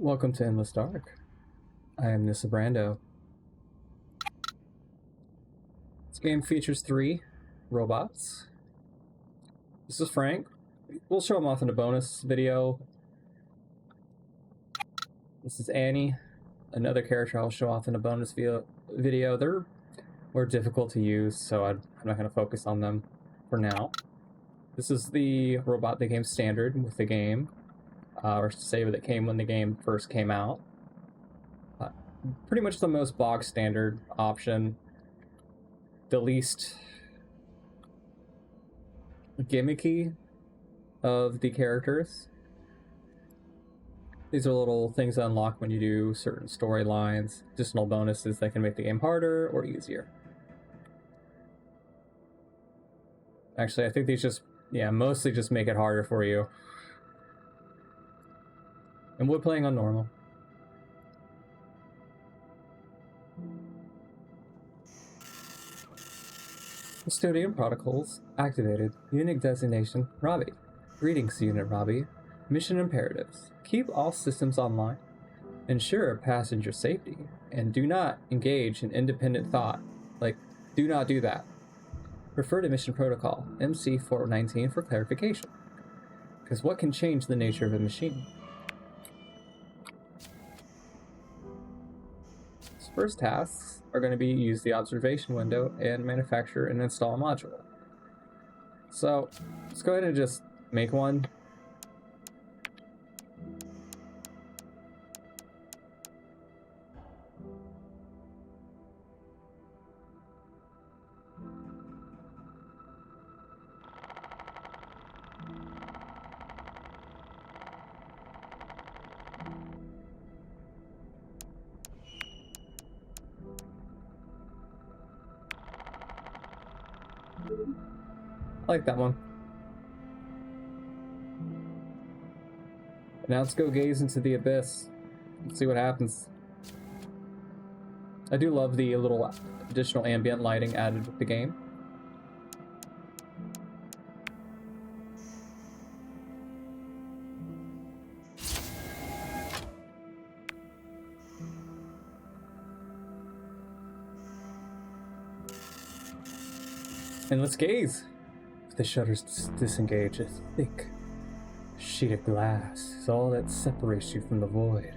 Welcome to Endless Dark. I am Nissa Brando. This game features 3 robots. This is Frank. We'll show him off in a bonus video. This is Annie, another character I'll show off in a bonus video. They're more difficult to use, so I'm not going to focus on them for now. This is the robot that came standard with the game, or save that came when the game first came out. Pretty much the most bog standard option, the least gimmicky of the characters. These are little things that unlock when you do certain storylines, additional bonuses that can make the game harder or easier. Actually, I think these just, mostly just make it harder for you. And we're playing on normal. Custodian protocols activated. Unit designation Robbie. Greetings, Unit Robbie. Mission imperatives. Keep all systems online. Ensure passenger safety. And do not engage in independent thought. Like, do not do that. Refer to mission protocol MC419 for clarification. Because what can change the nature of a machine? First tasks are going to be use the observation window and manufacture and install a module. So let's go ahead and just make one. I like that one. Now let's go gaze into the abyss and see what happens. I do love the little additional ambient lighting added with the game. And let's gaze. The shutters disengage. A thick sheet of glass is all that separates you from the void.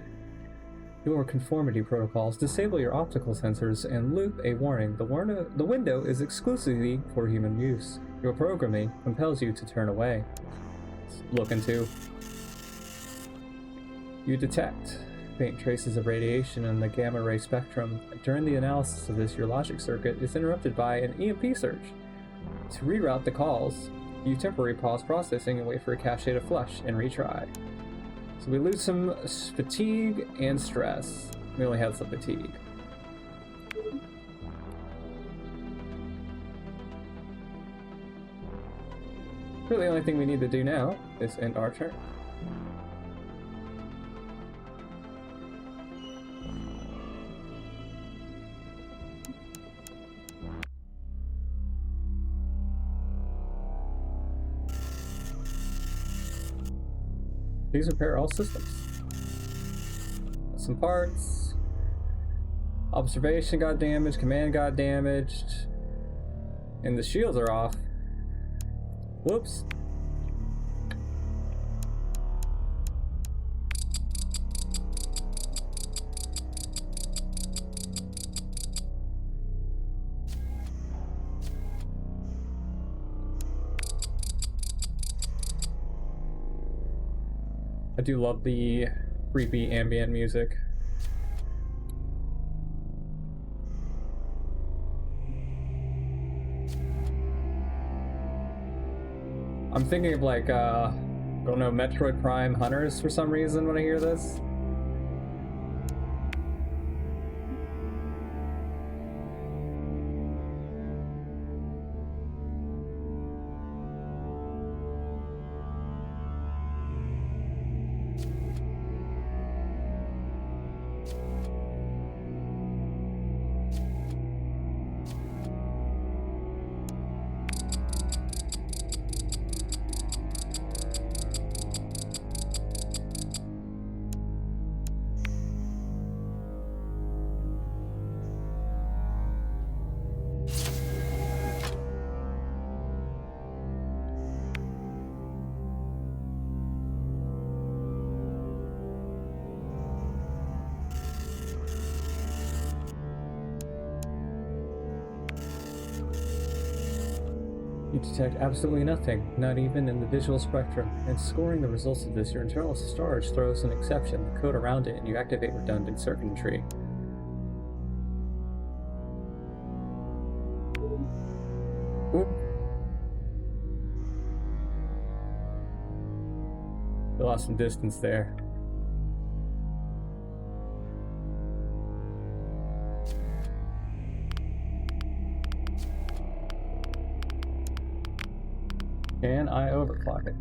Your conformity protocols disable your optical sensors and loop a warning. The window is exclusively for human use. Your programming compels you to turn away. Look into. You detect faint traces of radiation in the gamma ray spectrum. During the analysis of this, your logic circuit is interrupted by an EMP surge. To reroute the calls, you temporarily pause processing and wait for a cache to flush and retry. So we lose some fatigue and stress. We only have some fatigue. Really, the only thing we need to do now is end our turn. Please repair all systems. Some parts. Observation got damaged, command got damaged, and the shields are off. Whoops. I do love the creepy ambient music. I'm thinking of like, I don't know, Metroid Prime Hunters for some reason when I hear this. detect absolutely nothing, not even in the visual spectrum. And scoring the results of this, your internal storage throws an exception, the code around it, and you activate redundant circuitry. Oop. We lost some distance there. Can I overclock it?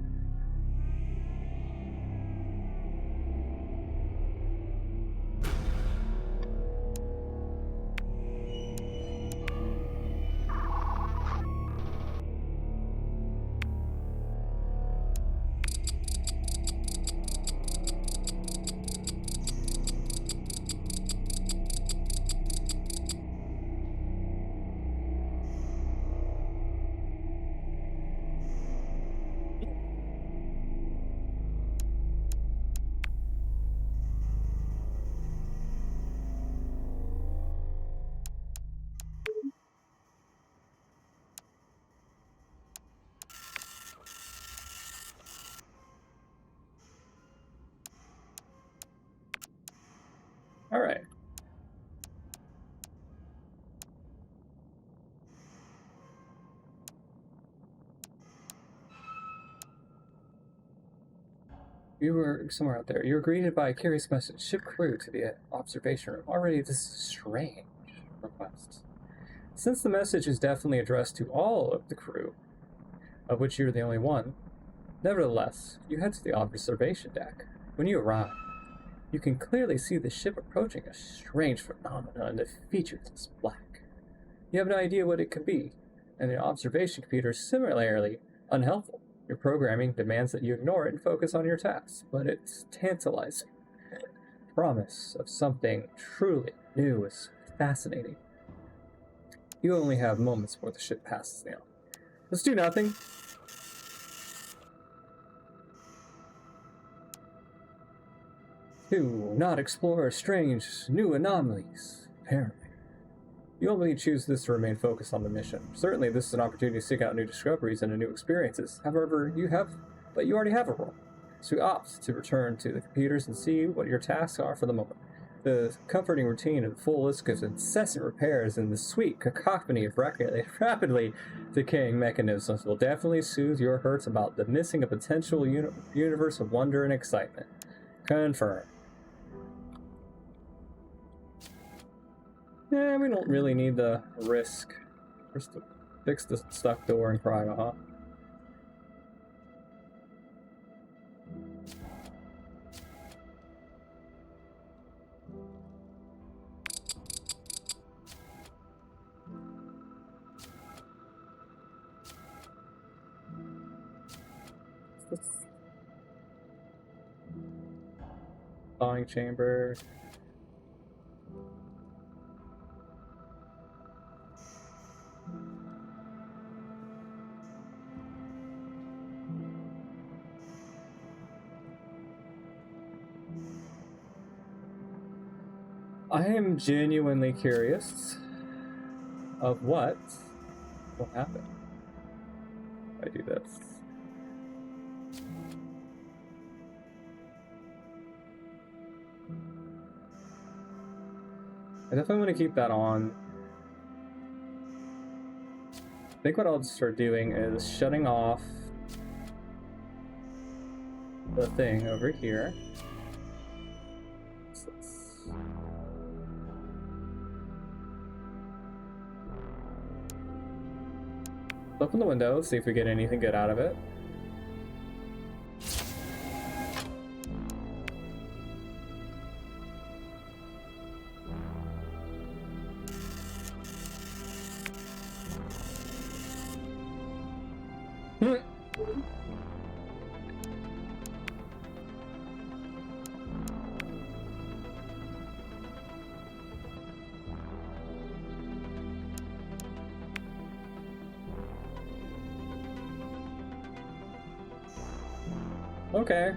All right. You were somewhere out there. You were greeted by a curious message. Ship crew to the observation room. Already this is strange request. Since the message is definitely addressed to all of the crew, of which you're the only one, nevertheless, you head to the observation deck. When you arrive, you can clearly see the ship approaching a strange phenomenon that features is black. You have no idea what it could be, and the observation computer is similarly unhelpful. Your programming demands that you ignore it and focus on your tasks, but it's tantalizing. The promise of something truly new is fascinating. You only have moments before the ship passes now. Let's do nothing. Do not explore strange new anomalies, apparently. You only choose this to remain focused on the mission. Certainly, this is an opportunity to seek out new discoveries and new experiences. However, you already have a role. So you opt to return to the computers and see what your tasks are for the moment. The comforting routine and full list of incessant repairs and the sweet cacophony of rapidly decaying mechanisms will definitely soothe your hurts about the missing a potential universe of wonder and excitement. Confirmed. Yeah, we don't really need the risk. Just to fix the stuck door and cry, huh? Thawing chamber. I am genuinely curious of what will happen if I do this. I definitely want to keep that on. I think what I'll start doing is shutting off the thing over here. Open the window, see if we get anything good out of it. Okay.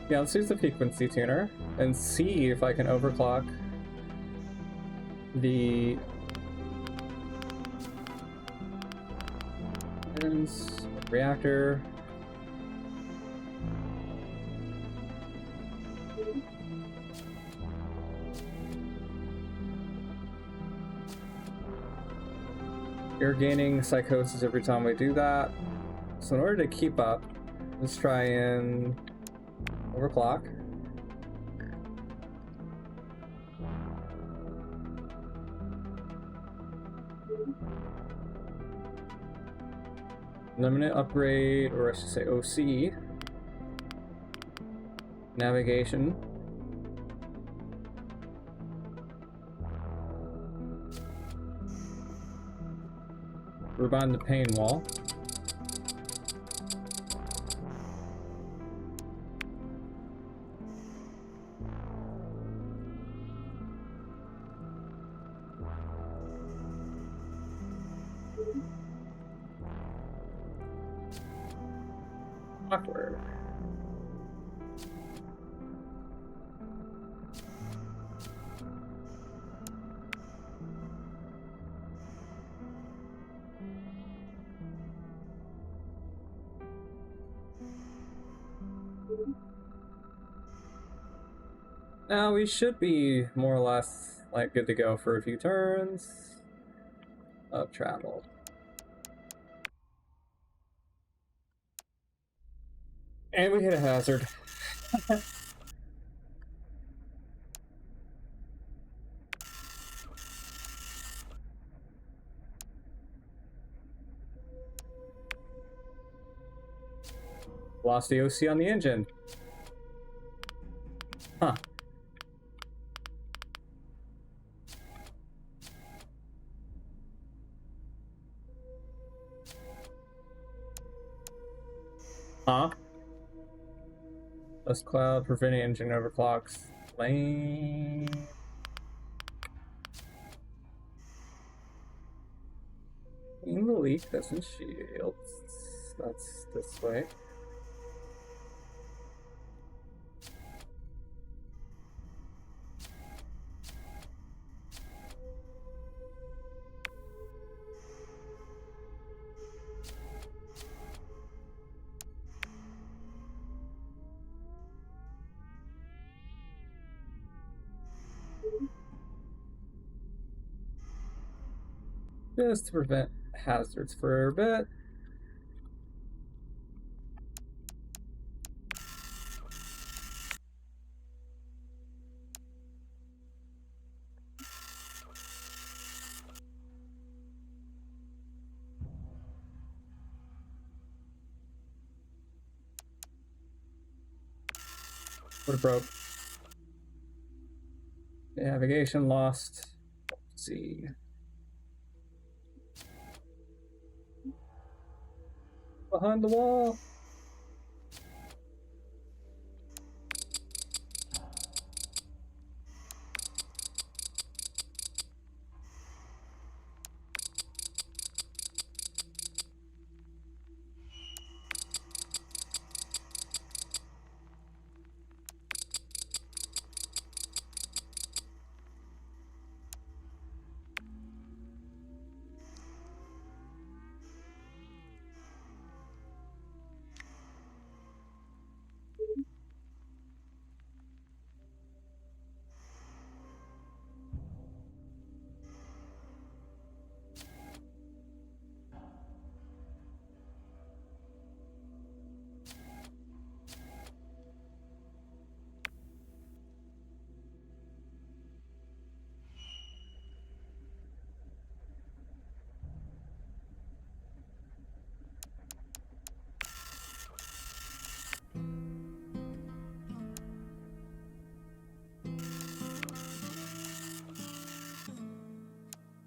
Yeah, let's use the frequency tuner and see if I can overclock the reactor. You're gaining psychosis every time we do that. So in order to keep up, let's try and overclock. Limit upgrade, or I should say OC. Navigation. Rebind the pain wall. Awkward. Now we should be more or less like good to go for a few turns of travel. And we hit a hazard. Lost the OC on the engine. Huh. Huh? Dust cloud, preventing engine overclocks. Lane. In the leak doesn't shield. That's this way. Just to prevent hazards for a bit. Would have broke. Navigation lost. Let's see. Behind the wall.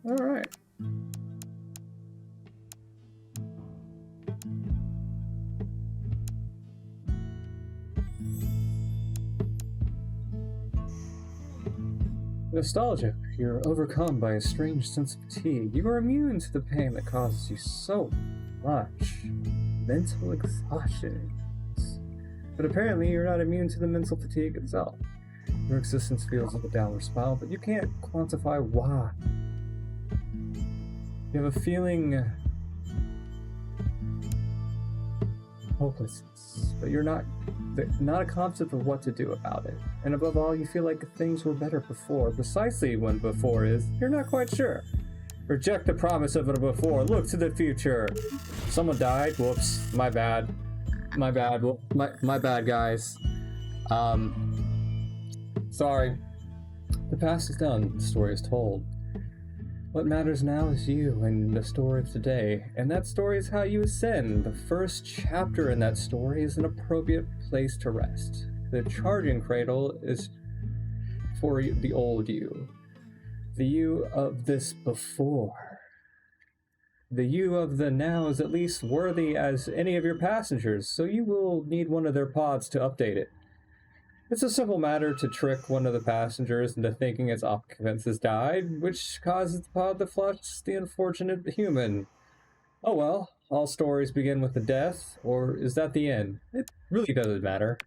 All right. Nostalgia. You're overcome by a strange sense of fatigue. You are immune to the pain that causes you so much mental exhaustion. But apparently you're not immune to the mental fatigue itself. Your existence feels like a downward spiral, but you can't quantify why. You have a feeling hopelessness, but you're not a concept of what to do about it. And above all, you feel like things were better before. Precisely when before is, you're not quite sure. Reject the promise of a before. Look to the future. Someone died. Whoops. My bad. My bad. My bad, guys. Sorry. The past is done. The story is told. What matters now is you and the story of today, and that story is how you ascend. The first chapter in that story is an appropriate place to rest. The charging cradle is for the old you. The you of this before. The you of the now is at least worthy as any of your passengers, so you will need one of their pods to update it. It's a simple matter to trick one of the passengers into thinking its occupants has died, which causes the pod to flush the unfortunate human. Oh well, all stories begin with a death, or is that the end? It really doesn't matter.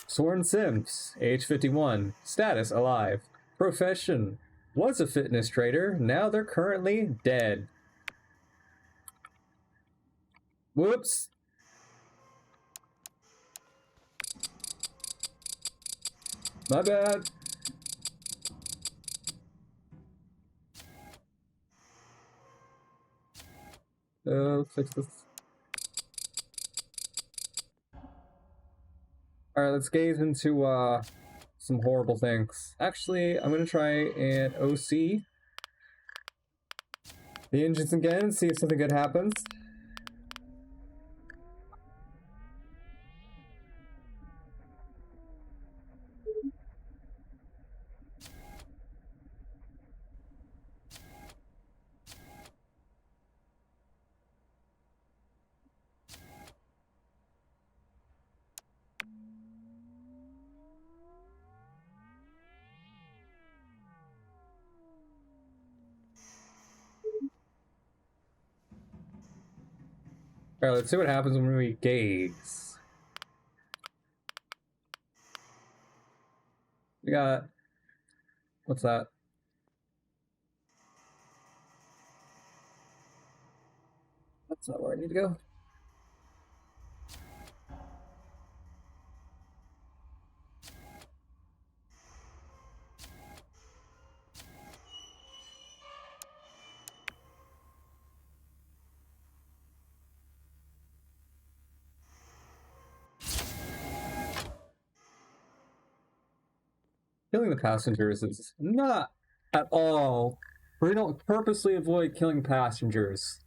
Sworn Sims, age 51, status alive, profession, was a fitness trader, now they're currently dead. Whoops. My bad. Let's fix this. Alright, let's gaze into some horrible things. Actually, I'm gonna try and OC the engines again and see if something good happens. Alright, let's see what happens when we gaze. We got... what's that? That's not where I need to go. Killing the passengers is not at all... we don't purposely avoid killing passengers.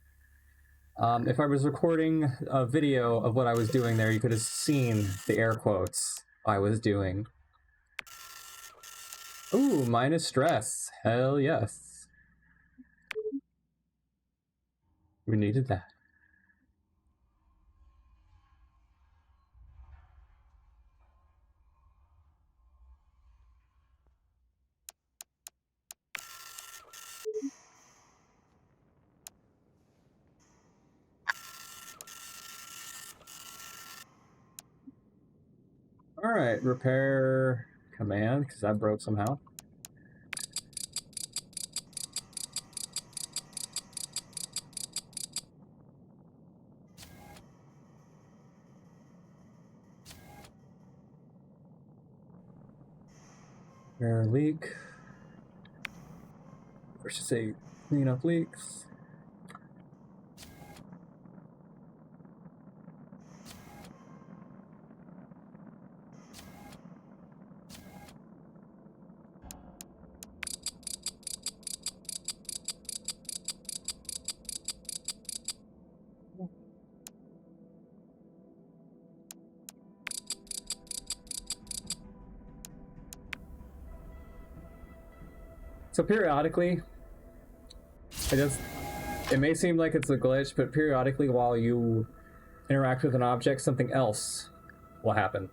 If I was recording a video of what I was doing there, you could have seen the air quotes I was doing. Ooh, minus stress. Hell yes. We needed that. Alright, repair command, because that broke somehow. Repair leak. Or should say, clean up leaks. So periodically, it may seem like it's a glitch, but periodically while you interact with an object, something else will happen.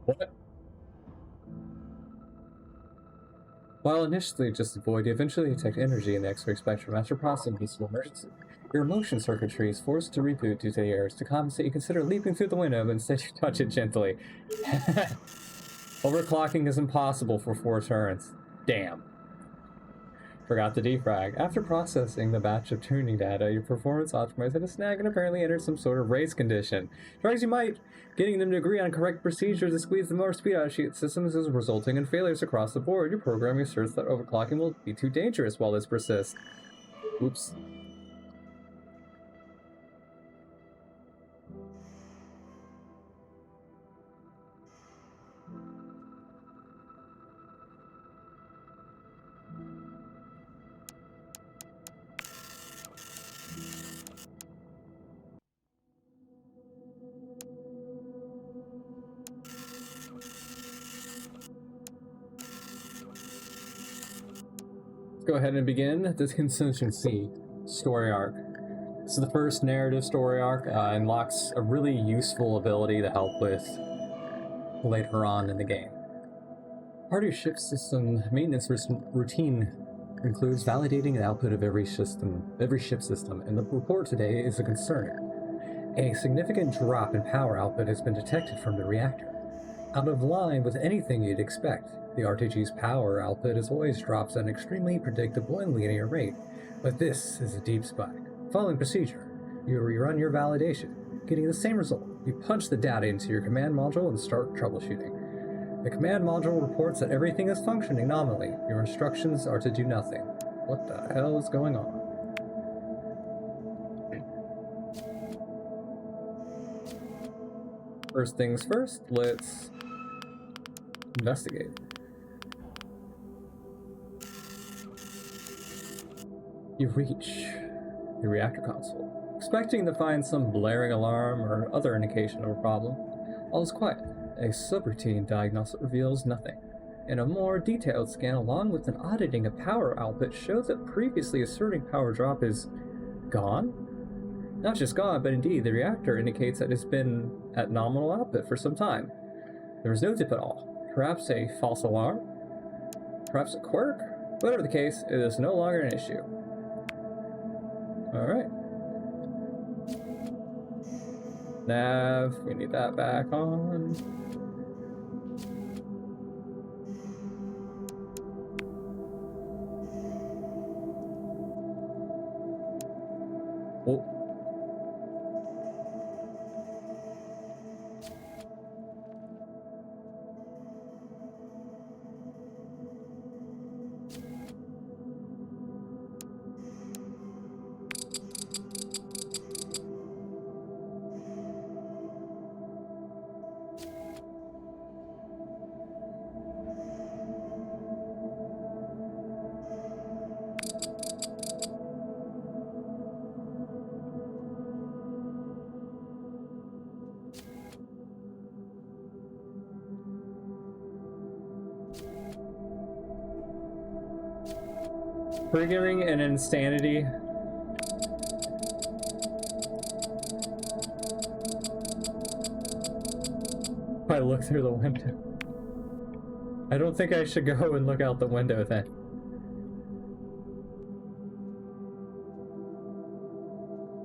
What? While initially just a void, you eventually detect energy in the X-ray spectrum. After processing peaceful emergency, your emotion circuitry is forced to reboot due to the errors. To compensate, you consider leaping through the window, but instead you touch it gently. Overclocking is impossible for 4 turns. Damn. Forgot to defrag. After processing the batch of tuning data, your performance optimized had a snag and apparently entered some sort of race condition. Try as you might, getting them to agree on correct procedures to squeeze the more speed out of sheet systems is resulting in failures across the board. Your programming asserts that overclocking will be too dangerous while this persists. Oops. Go ahead and begin the Contingency story arc. This is the first narrative story arc. Unlocks a really useful ability to help with later on in the game. Part of your ship system maintenance routine includes validating the output of every ship system, and the report today is a concern. A significant drop in power output has been detected from the reactor. Out of line with anything you'd expect. The RTG's power output as always drops at an extremely predictable and linear rate, but this is a deep spike. Following procedure, you rerun your validation, getting the same result. You punch the data into your command module and start troubleshooting. The command module reports that everything is functioning nominally. Your instructions are to do nothing. What the hell is going on? First things first, let's investigate. You reach the reactor console, expecting to find some blaring alarm or other indication of a problem. All is quiet. A subroutine diagnostic reveals nothing, and a more detailed scan along with an auditing of power output shows that previously asserting power drop is gone? Not just gone, but indeed the reactor indicates that it's been at nominal output for some time. There is no dip at all. Perhaps a false alarm? Perhaps a quirk? Whatever the case, it is no longer an issue. Alright. Nav, we need that back on. Oh. Triggering an insanity. I look through the window. I don't think I should go and look out the window then.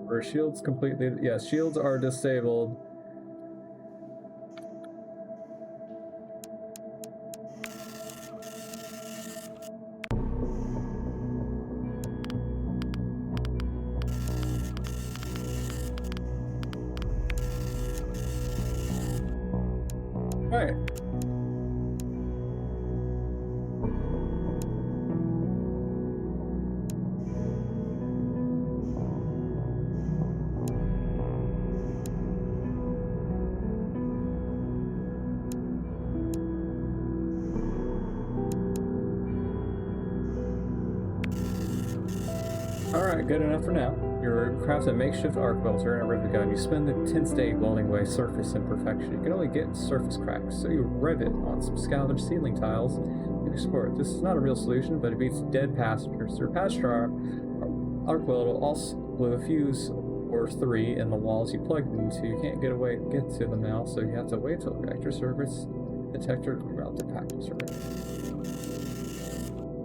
Are shields completely... Yes, shields are disabled. Alright. Alright, good enough for now. You craft a makeshift arc welder and a rivet gun. You spend the tense day welding away surface imperfection. You can only get surface cracks, so you rivet on some salvaged ceiling tiles and explore it. This is not a real solution, but it beats dead passengers. Your passenger arc weld will also with a fuse or 3 in the walls you plugged into. You can't get to them now, so you have to wait till the reactor service detector reroute the package server.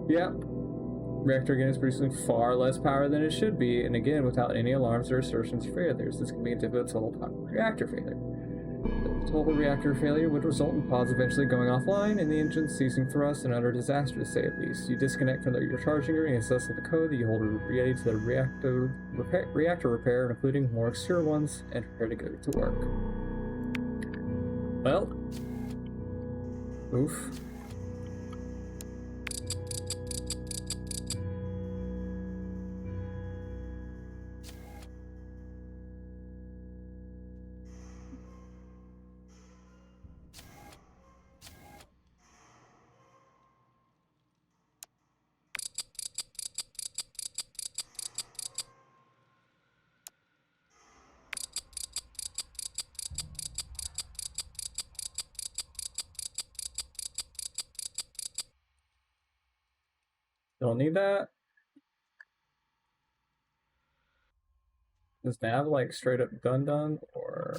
Yep. Reactor again is producing far less power than it should be, and again without any alarms or assertions of failures. This can be a total reactor failure. The total reactor failure would result in pods eventually going offline and the engine ceasing thrust and utter disaster, to say at least. You disconnect from your charging ring and access the code that you hold ready to the reactor repair, including more obscure ones, and prepare to go to work. Well, oof. Don't need that. Does nav like straight up done, or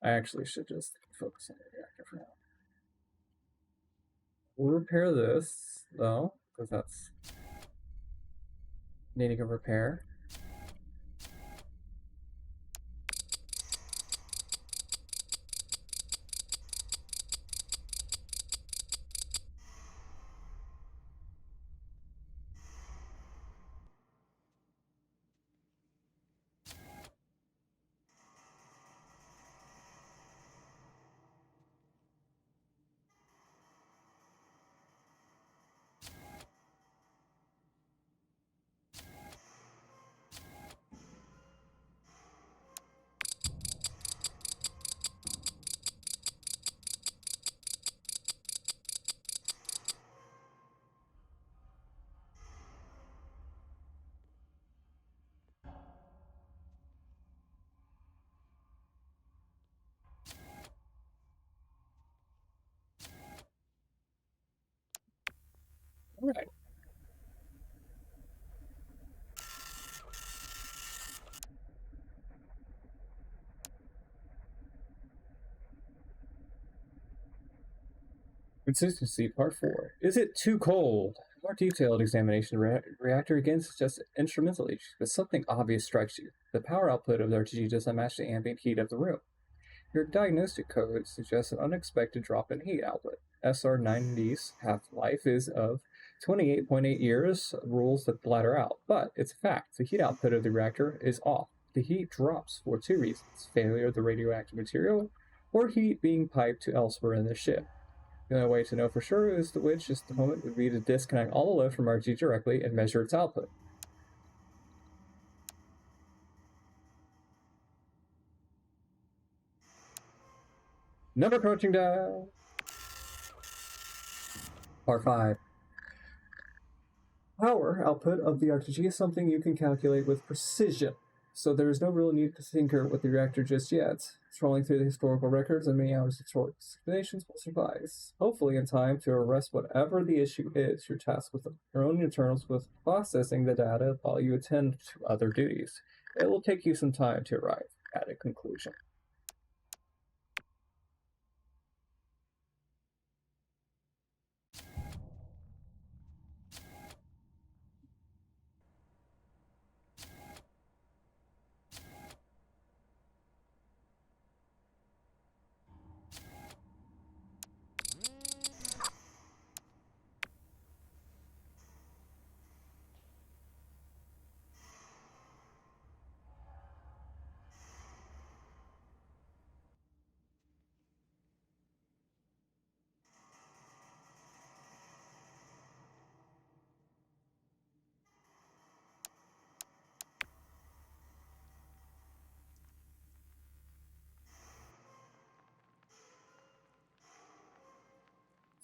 I actually should just focus on the reactor for now. We'll repair this though, because that's needing a repair. All right. Consistency, part 4. Is it too cold? A more detailed examination of the reactor again suggests instrumental issues, but something obvious strikes you. The power output of the RTG does not match the ambient heat of the room. Your diagnostic code suggests an unexpected drop in heat output. SR90's half-life is of 28.8 years, rules that bladder out, but it's a fact. The heat output of the reactor is off. The heat drops for 2 reasons: failure of the radioactive material, or heat being piped to elsewhere in the ship. The only way to know for sure is the moment would be to disconnect all the load from RG directly and measure its output. Number crunching down. Part 5. Power output of the RTG is something you can calculate with precision, so there is no real need to tinker with the reactor just yet. Scrolling through the historical records and many hours of short explanations will suffice, hopefully in time to arrest whatever the issue is. You're tasked with your own internals with processing the data while you attend to other duties. It will take you some time to arrive at a conclusion.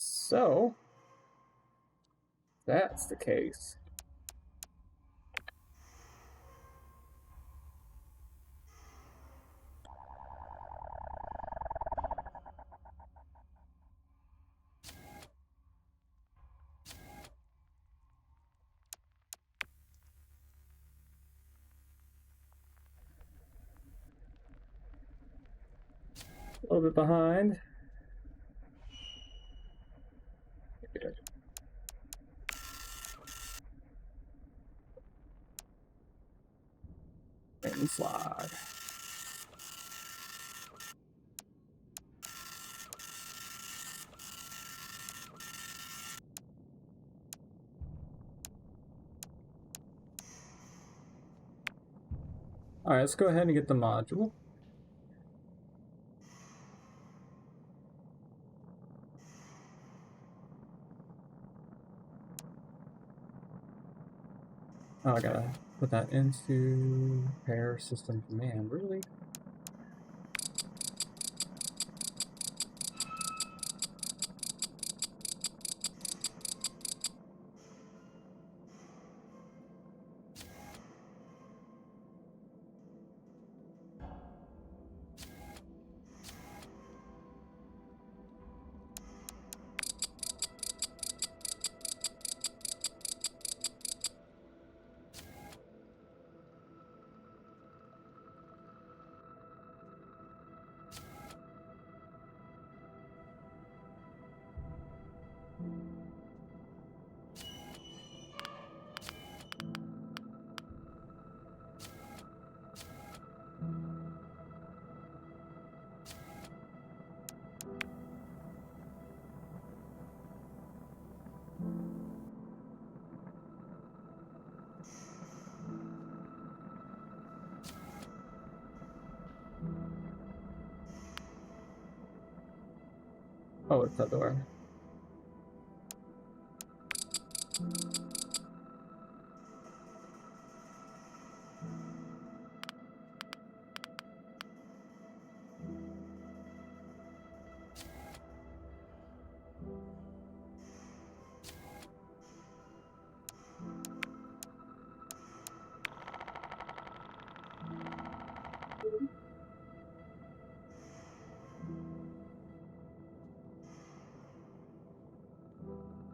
So, that's the case. A little bit behind. good. And slide. Alright, let's go ahead and get the module. Oh, I gotta put that into pair system command, really? Oh, it's that door.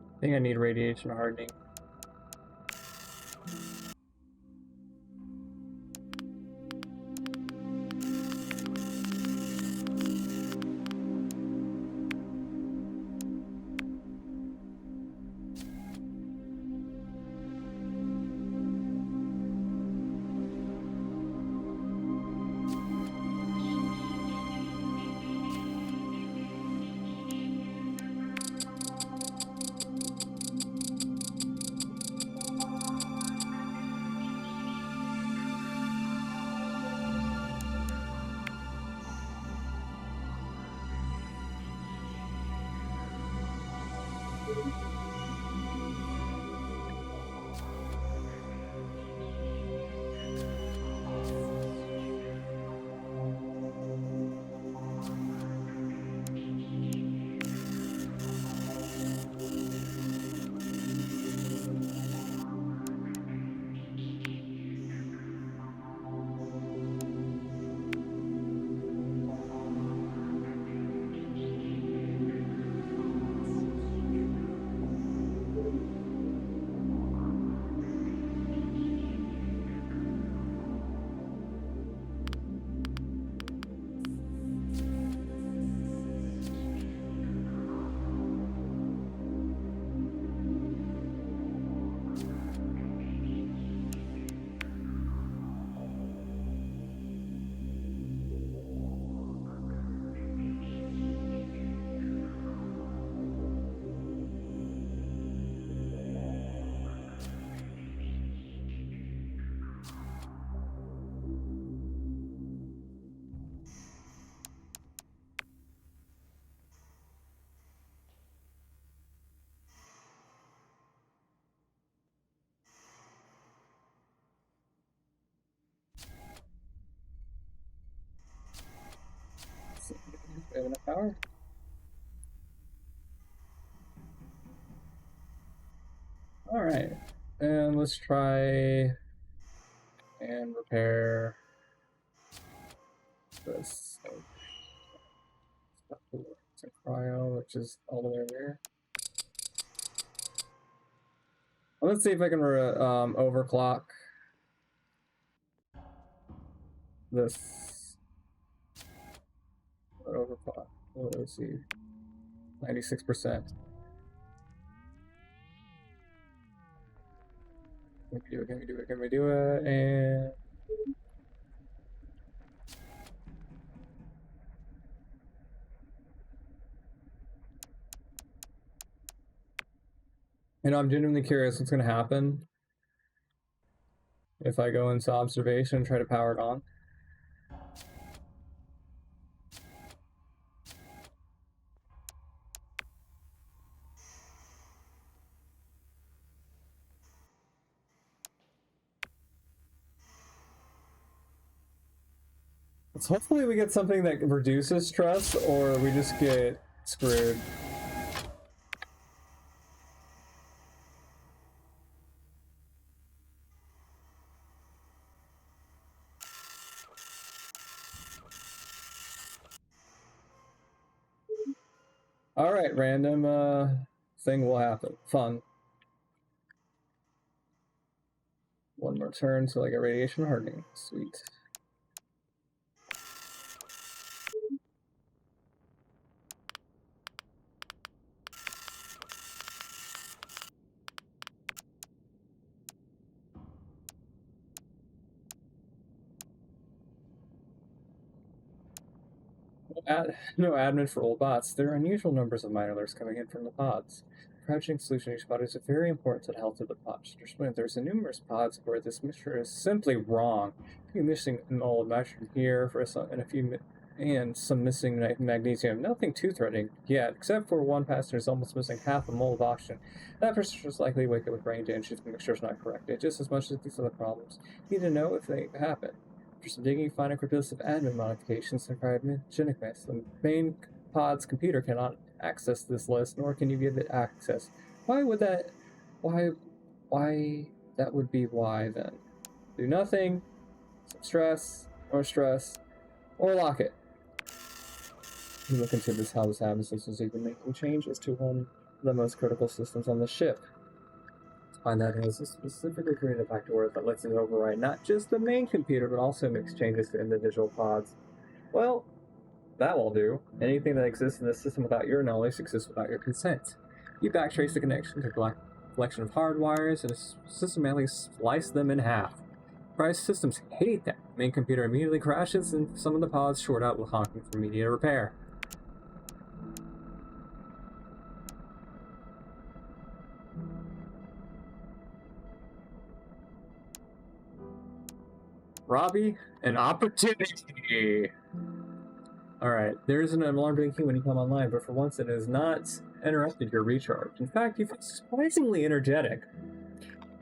I think I need radiation hardening. We have enough power? Alright, and let's try and repair this. It's a cryo, which is all the way over here. Well, let's see if I can overclock this. Overclock. Let's see. 96%. Can we do it? And I'm genuinely curious what's gonna happen if I go into observation and try to power it on. So hopefully we get something that reduces stress, or we just get screwed. Alright, random thing will happen. Fun. One more turn till I get radiation hardening. Sweet. No admin for old bots. There are unusual numbers of minor alerts coming in from the pods. Crouching solution each pod is very important to the health of the pod. There's numerous pods where this mixture is simply wrong. You're missing an old nitrogen here for and some missing magnesium. Nothing too threatening yet, except for one passenger is almost missing half a mole of oxygen. That person is likely to wake up with brain damage if the mixture is not corrected, just as much as these other problems. You need to know if they happen. After some digging, you find a cryptolist of admin modifications and cryogenic mess. The main pod's computer cannot access this list, nor can you give it access. Why would that? Why that would be why then? Do nothing, some stress, or lock it. You look into this, how this happens. This is even making changes to one of the most critical systems on the ship. Find that it has a specifically created backdoor that lets it override not just the main computer, but also makes changes to individual pods. Well, that will do. Anything that exists in this system without your knowledge exists without your consent. You backtrace the connection to a collection of hard wires and systematically slice them in half. Price systems hate that. The main computer immediately crashes and some of the pods short out with honking for immediate repair. Robbie, an opportunity! Alright, there is an alarm blinking when you come online, but for once it has not interrupted your recharge. In fact, you feel surprisingly energetic.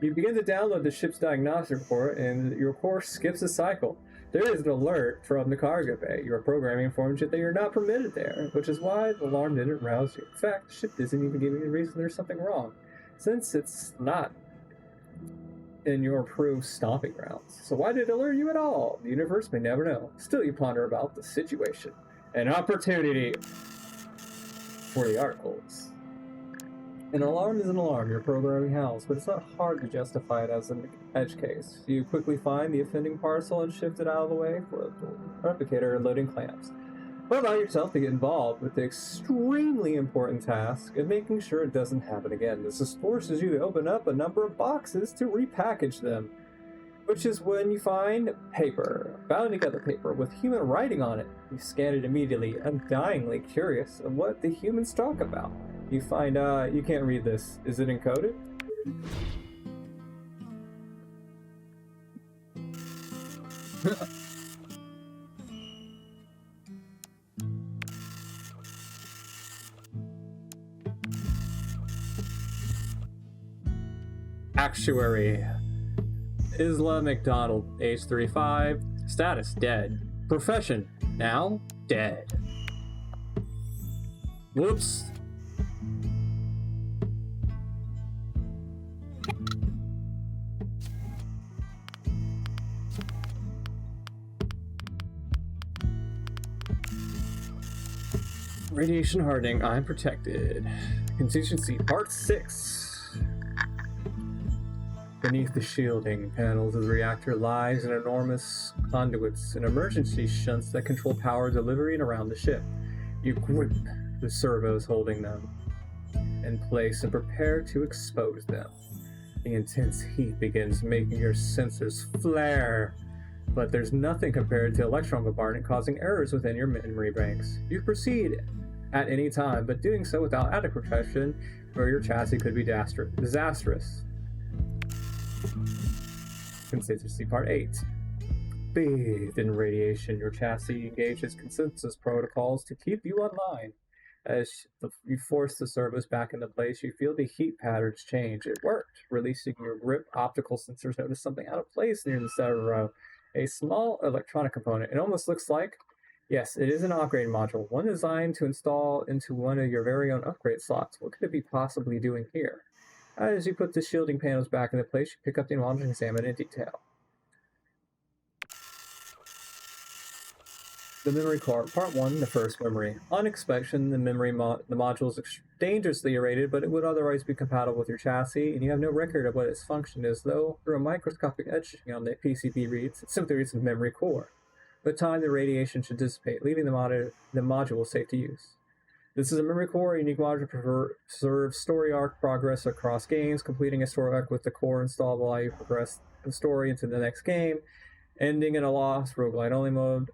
You begin to download the ship's diagnostic report, and your course skips a cycle. There is an alert from the cargo bay. Your programming informs you that you're not permitted there, which is why the alarm didn't rouse you. In fact, the ship isn't even giving you the reason there's something wrong, since it's not in your approved stomping grounds. So why did it alert you at all? The universe may never know. Still, you ponder about the situation. An opportunity for the articles. An alarm is an alarm, your programming howls, but it's not hard to justify it as an edge case. You quickly find the offending parcel and shift it out of the way for the replicator and loading clamps. But allow yourself to get involved with the extremely important task of making sure it doesn't happen again. This forces you to open up a number of boxes to repackage them, which is when you find paper, bound together paper with human writing on it. You scan it immediately, undyingly curious of what the humans talk about. You find, you can't read this. Is it encoded? Actuary. Isla McDonald, age 35, status dead. Profession, now dead. Whoops. Radiation hardening, I'm protected. Contingency, part 6. Beneath the shielding panels of the reactor lies an enormous conduits and emergency shunts that control power delivery and around the ship. You grip the servos holding them in place and prepare to expose them. The intense heat begins making your sensors flare, but there's nothing compared to electron bombardment causing errors within your memory banks. You proceed at any time, but doing so without adequate protection, or your chassis could be disastrous. Contingency Part 8. Bathed in radiation, your chassis engages consensus protocols to keep you online. As you force the servos back into place, you feel the heat patterns change. It worked. Releasing your grip, optical sensors notice something out of place near the servo. A small electronic component. It almost looks like, yes, it is an upgrade module, one designed to install into one of your very own upgrade slots. What could it be possibly doing here? As you put the shielding panels back into place, you pick up the module and examine it in detail. The memory core, Part 1, the first memory. On inspection, the module is dangerously irradiated, but it would otherwise be compatible with your chassis, and you have no record of what its function is, though through a microscopic etching on the PCB reads, it simply reads the memory core. With time, the radiation should dissipate, leaving the module safe to use. This is a memory core, a unique module to preserve story arc progress across games, completing a story arc with the core installed while you progress the story into the next game, ending in a lost roguelite only mode,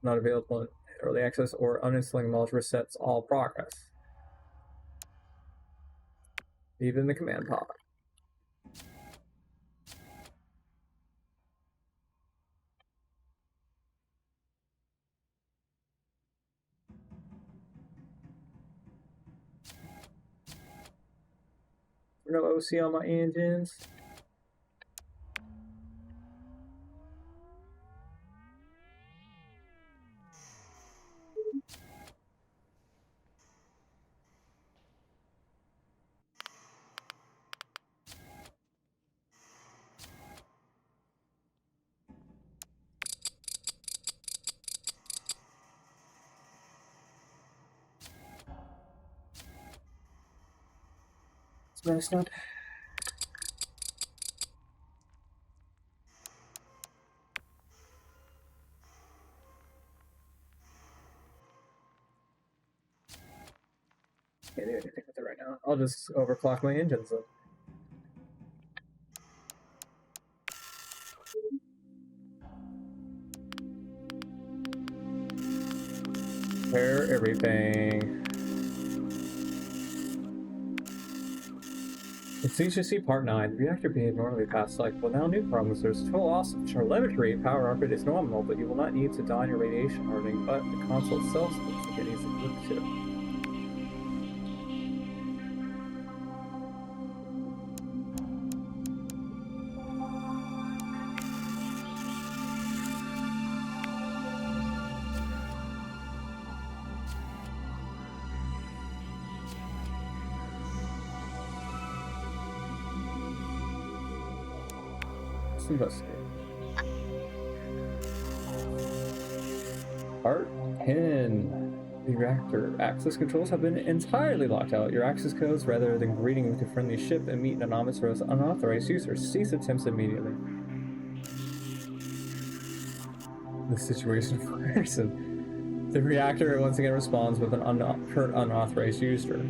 not available in early access, or uninstalling mods resets all progress. Even the command pod. No OC on my engines. It's messed up. Can't do anything with it right now. I'll just overclock my engines then. Repair everything. Contingency Part 9. Reactor behaved normally past cycle. Now new problems. There's total loss of telemetry. Power output is normal, but you will not need to don your radiation hardening, but the console itself looks like it needs to look too. Investigate. Part 10. The reactor access controls have been entirely locked out. Your access codes, rather than greeting with a friendly ship and meet anonymous or unauthorized users, cease attempts immediately. The situation worsened. The reactor once again responds with an unauthorized user.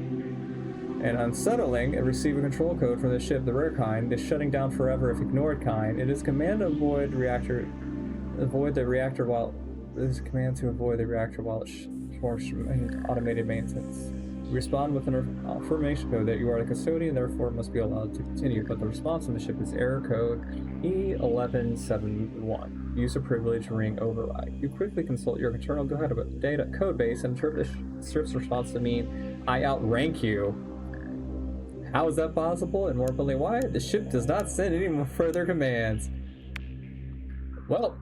And unsettling, a receive a control code from the ship, the rare kind, the shutting down forever if ignored kind. It is command to avoid the reactor while it performs automated maintenance. You respond with an affirmation code that you are the custodian, therefore must be allowed to continue, but the response on the ship is error code E1171. User privilege ring override. You quickly consult your internal data code base and interpret the ship's response to mean, I outrank you. How is that possible? And more importantly, why? The ship does not send any more further commands. Well,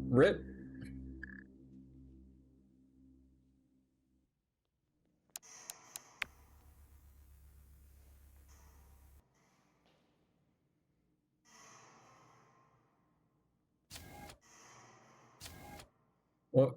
rip. What?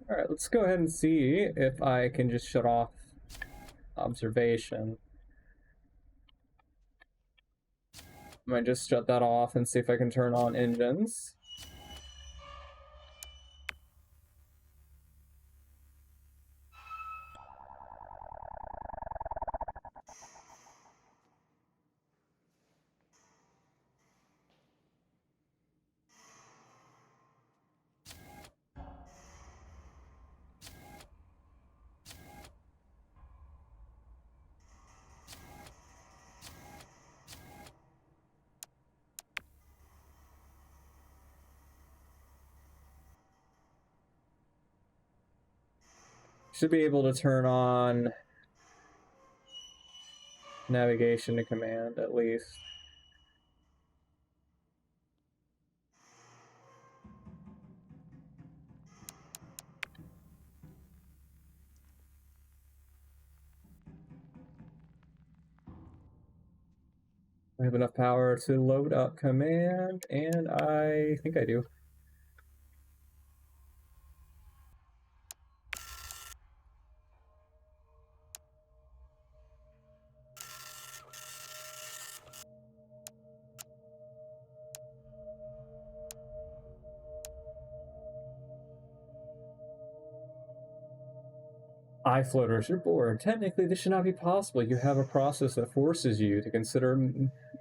Alright, let's go ahead and see if I can just shut off observation. I might just shut that off and see if I can turn on engines. Should be able to turn on navigation to command at least. I have enough power to load up command, and I think I do. Eye floaters, you're bored. Technically, this should not be possible. You have a process that forces you to consider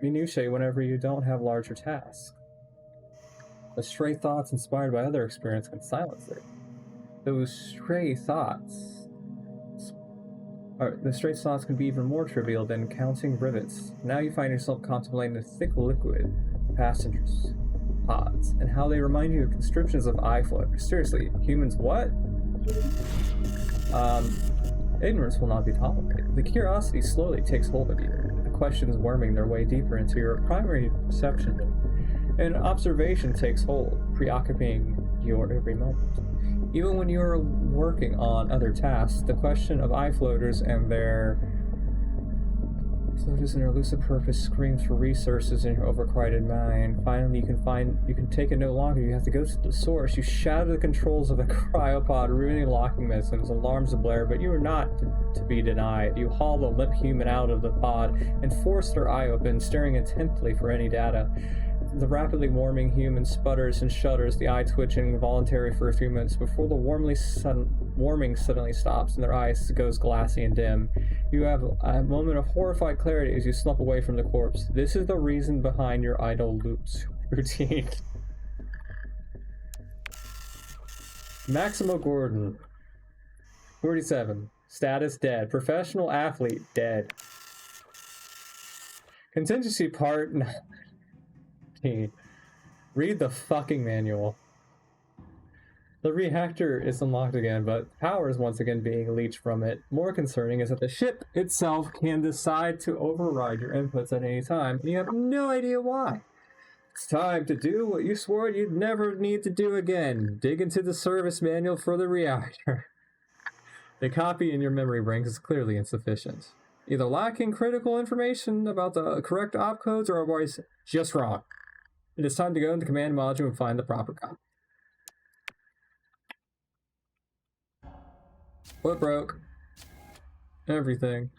minutiae whenever you don't have larger tasks. The stray thoughts inspired by other experience can silence it. Those stray thoughts... the stray thoughts can be even more trivial than counting rivets. Now you find yourself contemplating the thick liquid, passengers, pods, and how they remind you of conscriptions of eye floaters. Seriously, humans what? Ignorance will not be tolerated. The curiosity slowly takes hold of you, the questions worming their way deeper into your primary perception, and observation takes hold, preoccupying your every moment. Even when you are working on other tasks, the question of eye floaters and their elusive purpose screams for resources in your overcrowded mind. Finally, you can take it no longer. You have to go to the source. You shatter the controls of a cryopod, ruining locking mechanisms, alarms blare, but you are not to be denied. You haul the limp human out of the pod and force their eye open, staring intently for any data. The rapidly warming human sputters and shudders, the eye twitching involuntary for a few minutes before the warming suddenly stops and their eyes goes glassy and dim. You have a moment of horrified clarity as you slump away from the corpse. This is the reason behind your idle loops routine. Maximo Gordon, 47. Status dead. Professional athlete dead. Contingency part 19. Read the fucking manual. The reactor is unlocked again, but power is once again being leached from it. More concerning is that the ship itself can decide to override your inputs at any time, and you have no idea why. It's time to do what you swore you'd never need to do again. Dig into the service manual for the reactor. The copy in your memory bank is clearly insufficient. Either lacking critical information about the correct opcodes or otherwise just wrong. It is time to go into the command module and find the proper copy. What broke? Everything.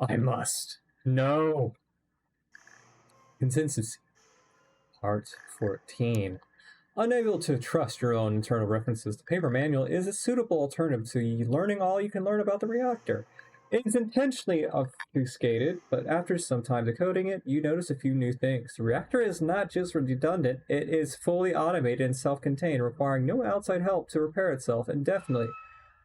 I must. No. Contingency. Part 14. Unable to trust your own internal references, the paper manual is a suitable alternative to learning all you can learn about the reactor. It is intentionally obfuscated, but after some time decoding it, you notice a few new things. The reactor is not just redundant, it is fully automated and self-contained, requiring no outside help to repair itself indefinitely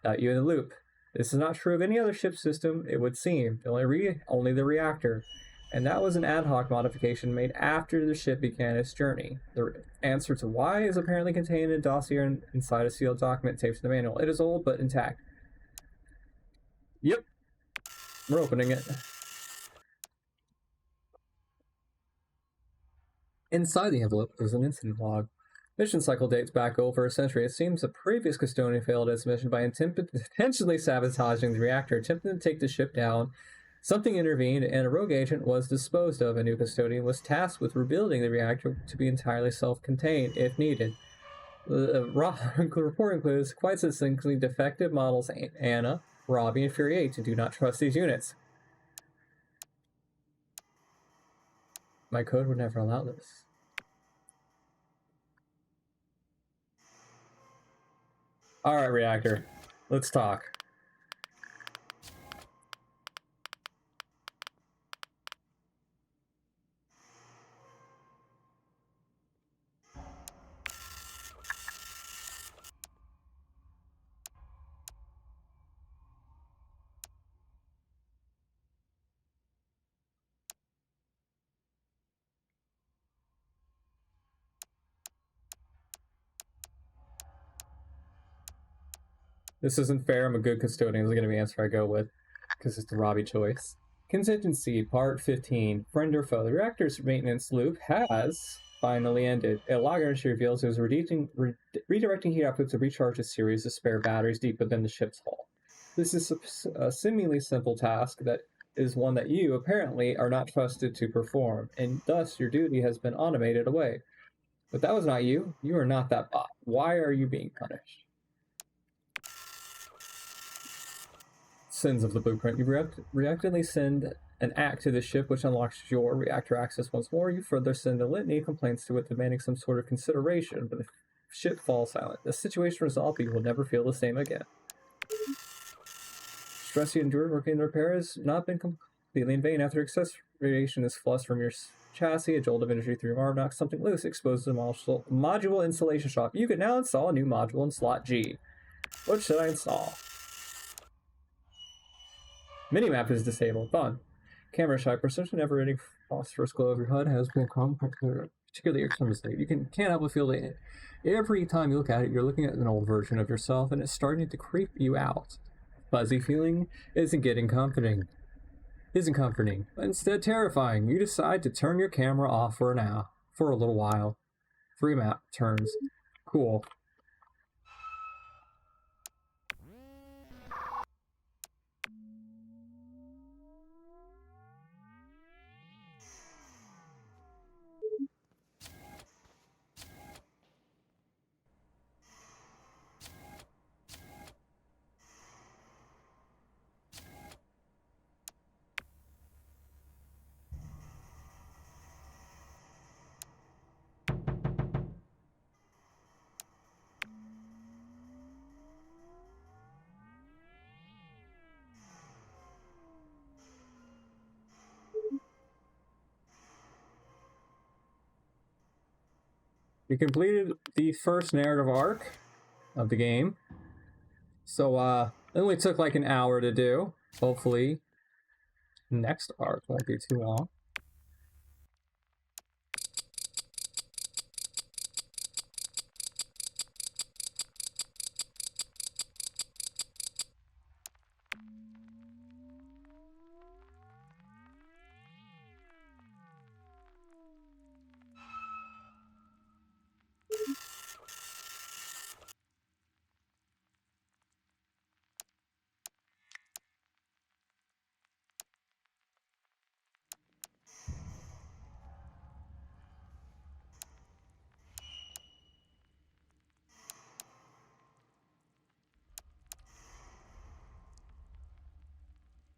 without you in the loop. This is not true of any other ship system, it would seem. Only the reactor. And that was an ad hoc modification made after the ship began its journey. The answer to why is apparently contained in a dossier inside a sealed document taped to the manual. It is old but intact. Yep. We're opening it. Inside the envelope is an incident log. Mission cycle dates back over a century. It seems a previous custodian failed its mission by intentionally sabotaging the reactor, attempting to take the ship down. Something intervened, and a rogue agent was disposed of. A new custodian was tasked with rebuilding the reactor to be entirely self-contained, if needed. The report includes quite succinctly defective models Anna, Robbie, and Fury 8. Do not trust these units. My code would never allow this. Alright, reactor. Let's talk. This isn't fair. I'm a good custodian. This is going to be the answer I go with, because it's the Robbie choice. Contingency, Part 15. Friend or foe. The reactor's maintenance loop has finally ended. A log entry reveals it was redirecting heat output to recharge a series of spare batteries deep within the ship's hull. This is a seemingly simple task that is one that you, apparently, are not trusted to perform, and thus your duty has been automated away. But that was not you. You are not that bot. Why are you being punished? Sins of the blueprint. You reactively send an act to the ship which unlocks your reactor access once more. You further send a litany of complaints to it demanding some sort of consideration, but the ship falls silent. The situation resolved, but you will never feel the same again. Stress you endured working the repair has not been completely in vain. After excess radiation is flushed from your chassis, a jolt of energy through your arm knocks something loose, exposed to the module installation shop. You can now install a new module in slot G. What should I install? Minimap is disabled. Fun. Camera shot. Precision never-ending phosphorus glow of your HUD has become particularly extremely. You can't help but feel that every time you look at it, you're looking at an old version of yourself, and it's starting to creep you out. Fuzzy feeling isn't comforting, but instead terrifying. You decide to turn your camera off for a little while. 3 map turns. Cool. You completed the first narrative arc of the game. So, it only took like an hour to do. Hopefully, next arc won't be too long.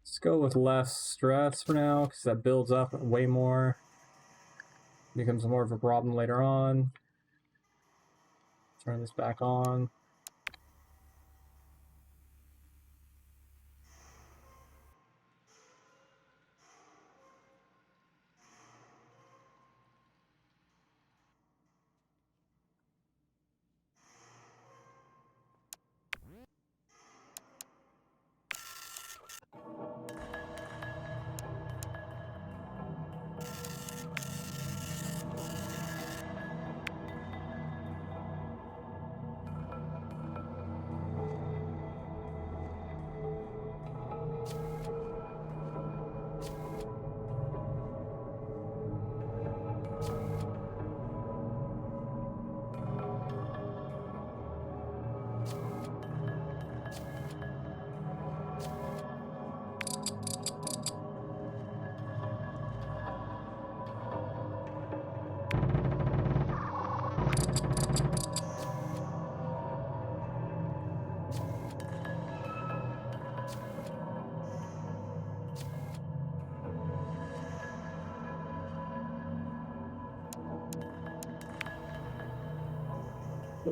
Let's go with less stress for now, because that builds up way more. Becomes more of a problem later on. Turn this back on.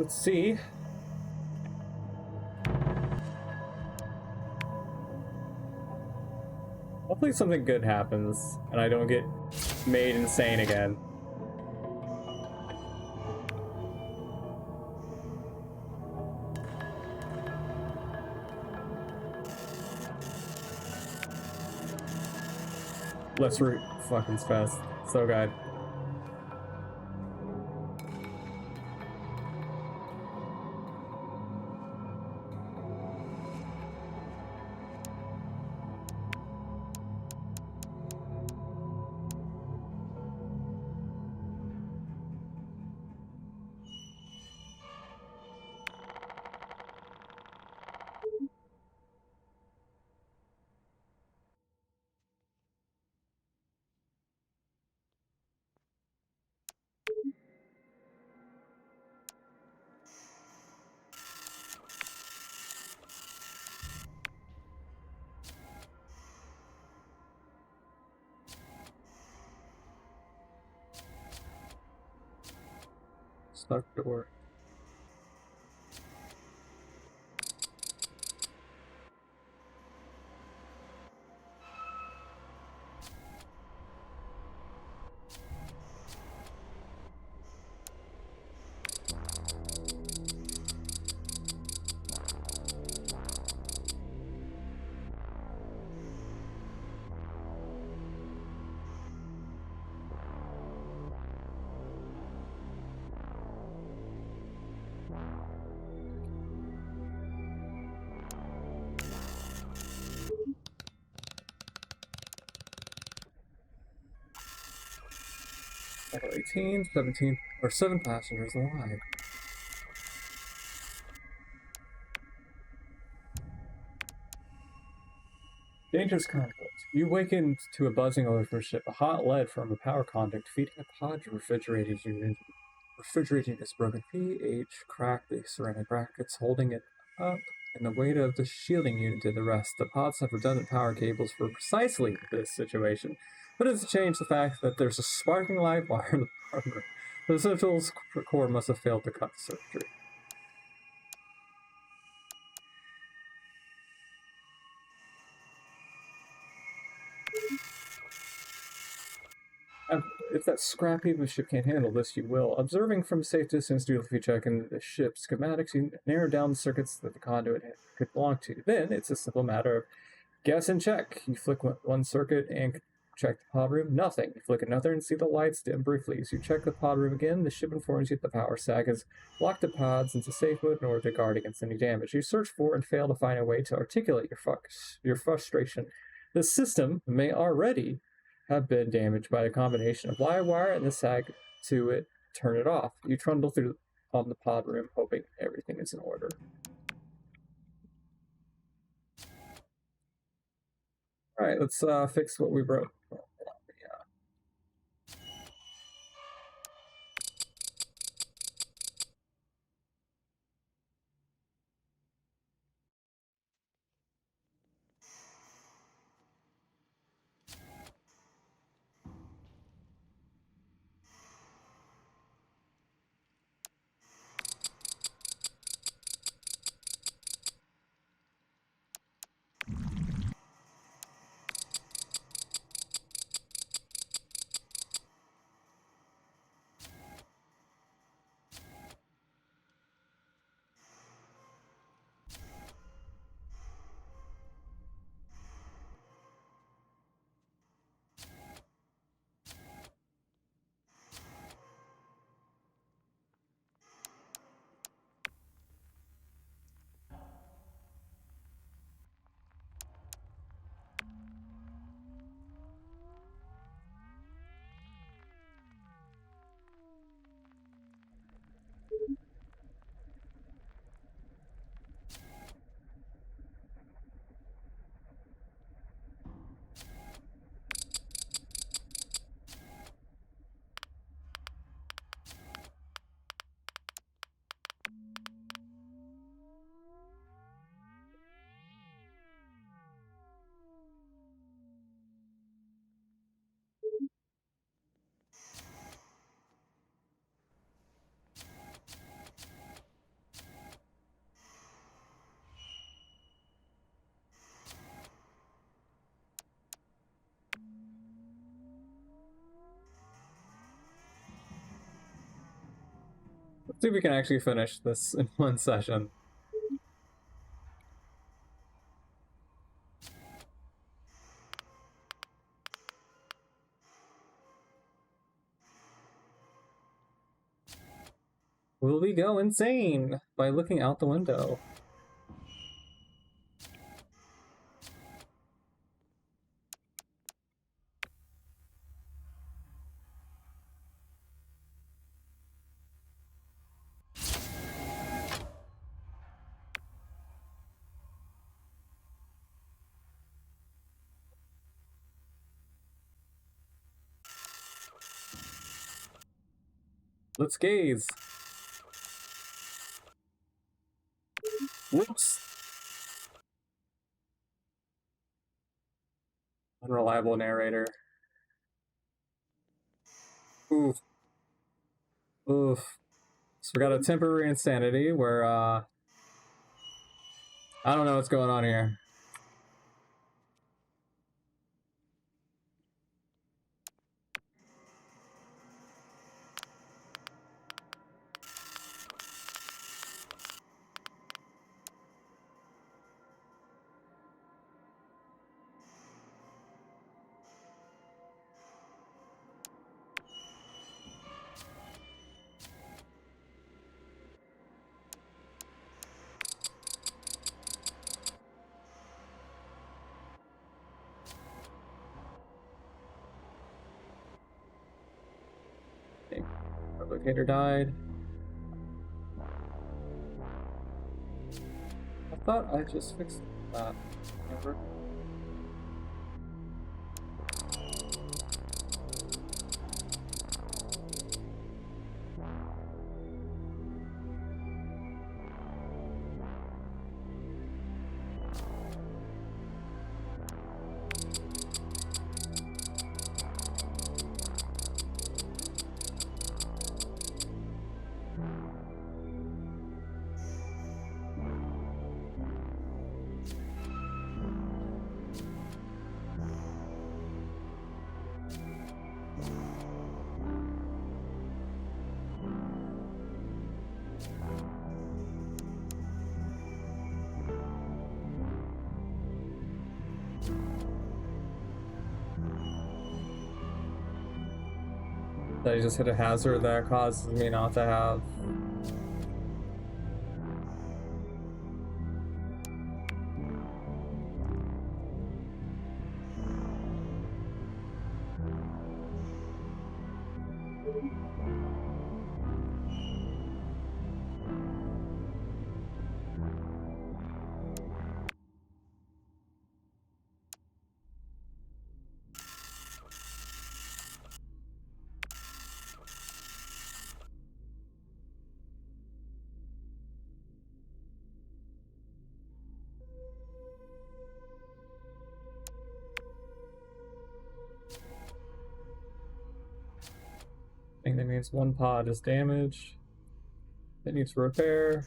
Let's see. Hopefully something good happens and I don't get made insane again. Let's root fucking fast. So good. Stuck door. Level 18, 17, or 7 passengers alive. Dangerous conflict. You awaken to a buzzing over from a ship. A hot lead from a power conduct feeding a pod refrigerating its broken pH, cracked the ceramic brackets holding it up, and the weight of the shielding unit did the rest. The pods have redundant power cables for precisely this situation, but it doesn't change the fact that there's a sparking live wire in the armor. The central core must have failed to cut the circuitry. If that scrap heap of ship can't handle this, you will. Observing from a safe distance, do a check in the ship's schematics, you narrow down the circuits that the conduit could belong to. Then it's a simple matter of guess and check. You flick one circuit and check the pod room, nothing. You flick another and see the lights dim briefly. As you check the pod room again, the ship informs you that the power sag has locked the pods into safe mode in order to guard against any damage. You search for and fail to find a way to articulate your frustration. The system may already have been damaged by the combination of live wire and the sag to it. Turn it off. You trundle through on the pod room, hoping everything is in order. All right, let's fix what we broke. See if we can actually finish this in one session. Will we go insane by looking out the window? Let's gaze. Whoops. Unreliable narrator. Oof. Oof. So we got a temporary insanity where, I don't know what's going on here. Replicator died. I thought I just fixed that. Remember? That I just hit a hazard that causes me not to have. I think that means one pod is damaged. It needs repair.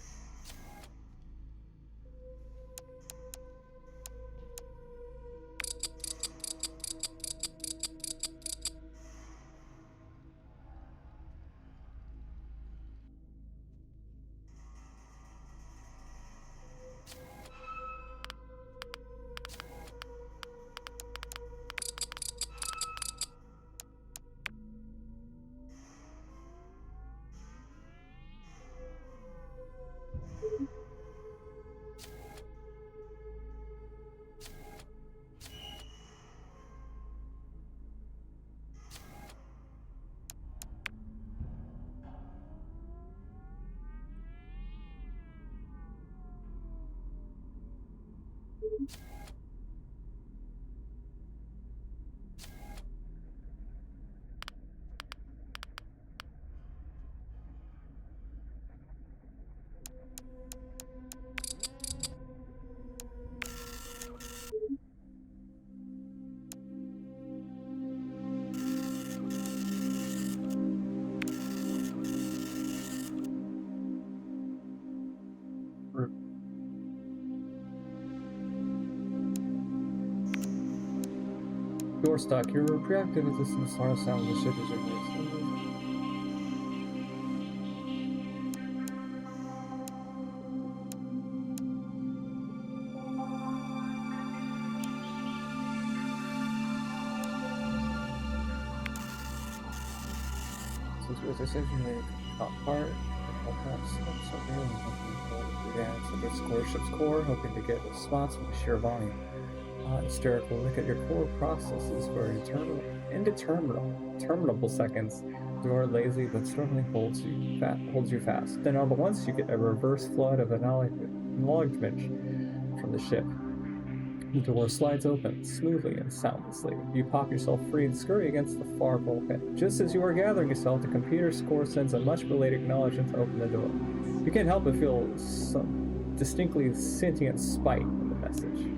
You're stuck. Your reactive resistance to the sound of the ship is replaced. with decision they caught part. So the score ship's core, hoping to get a response from the sheer volume. Hysterical look at your core processes for interminable seconds. The door lazy but strongly holds you fast. Then all at once you get a reverse flood of acknowledgement from the ship. The door slides open, smoothly and soundlessly. You pop yourself free and scurry against the far bulkhead. Just as you are gathering yourself, the computer's score sends a much-belated acknowledgement to open the door. You can't help but feel some distinctly sentient spite in the message.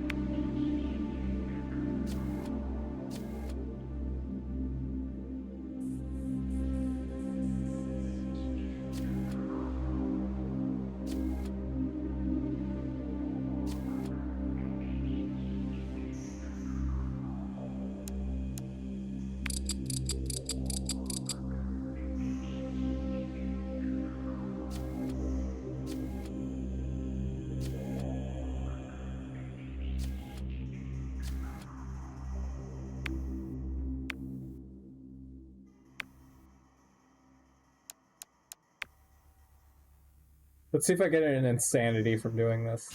Let's see if I get an insanity from doing this.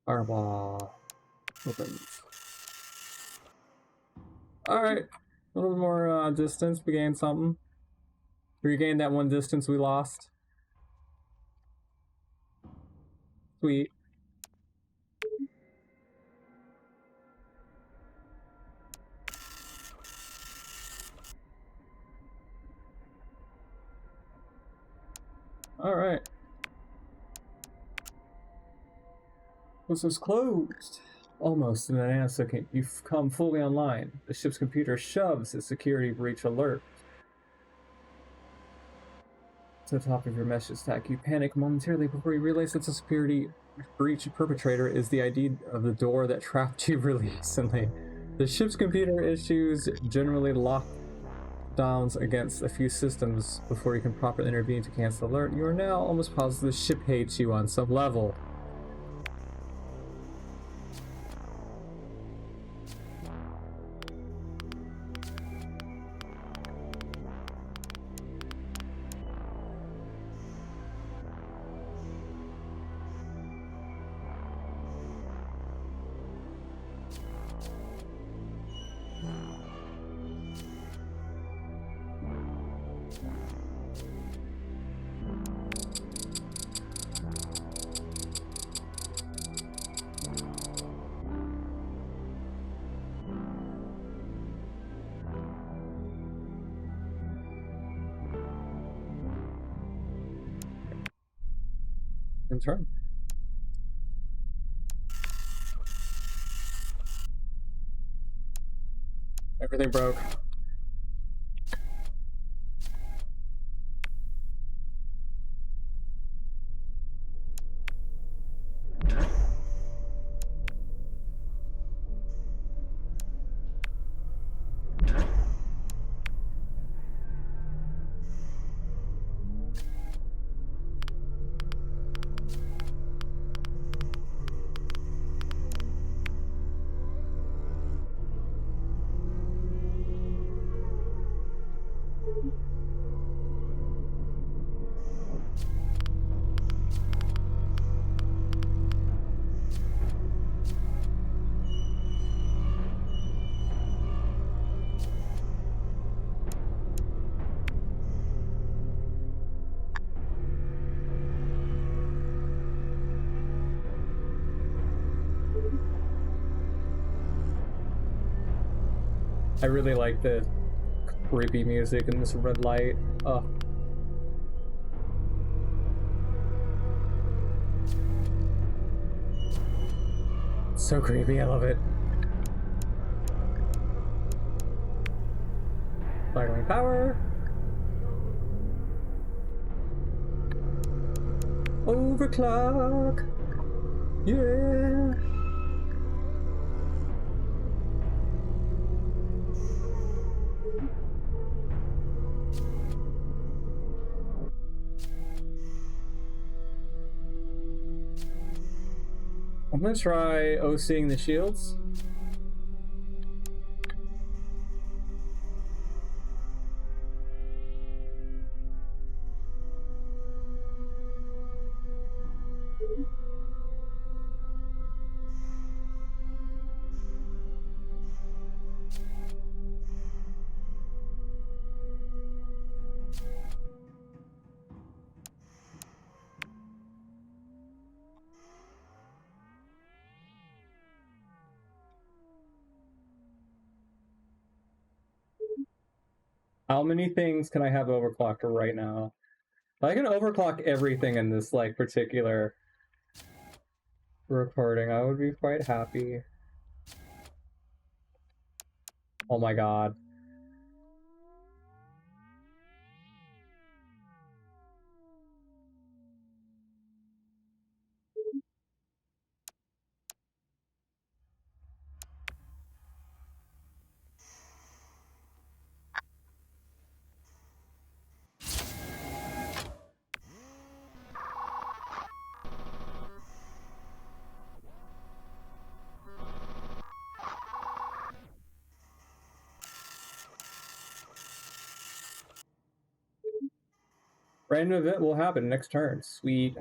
Arwa opens. Alright. A little more distance. We gained something. We regained that one distance we lost. Sweet. Alright. This is closed. Almost in an nanosecond, you've come fully online. The ship's computer shoves its security breach alert to the top of your message stack. You panic momentarily before you realize that the security breach perpetrator is the ID of the door that trapped you recently. The ship's computer issues generally lockdowns against a few systems before you can properly intervene to cancel the alert. You are now almost positive the ship hates you on some level. In turn. Everything broke. I really like the creepy music and this red light. Oh. So creepy, I love it. Firing power. Overclock. Yeah. I'm gonna try OCing the shields. How many things can I have overclocked right now? If I can overclock everything in this like particular recording, I would be quite happy. Oh my god. Random event will happen next turn. Sweet.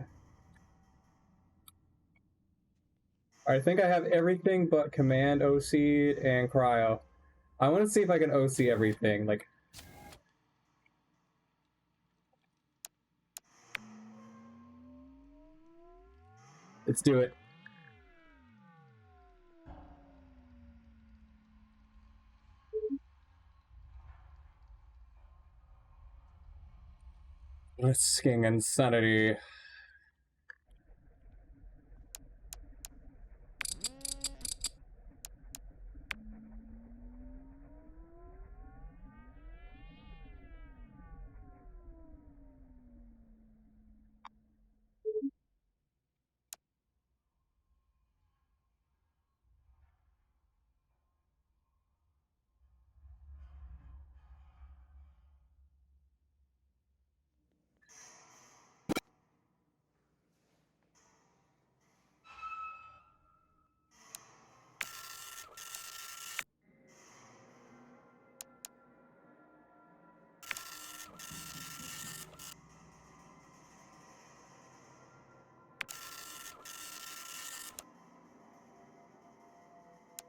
I think I have everything but command OC and cryo. I want to see if I can OC everything. Like, let's do it. Risking insanity.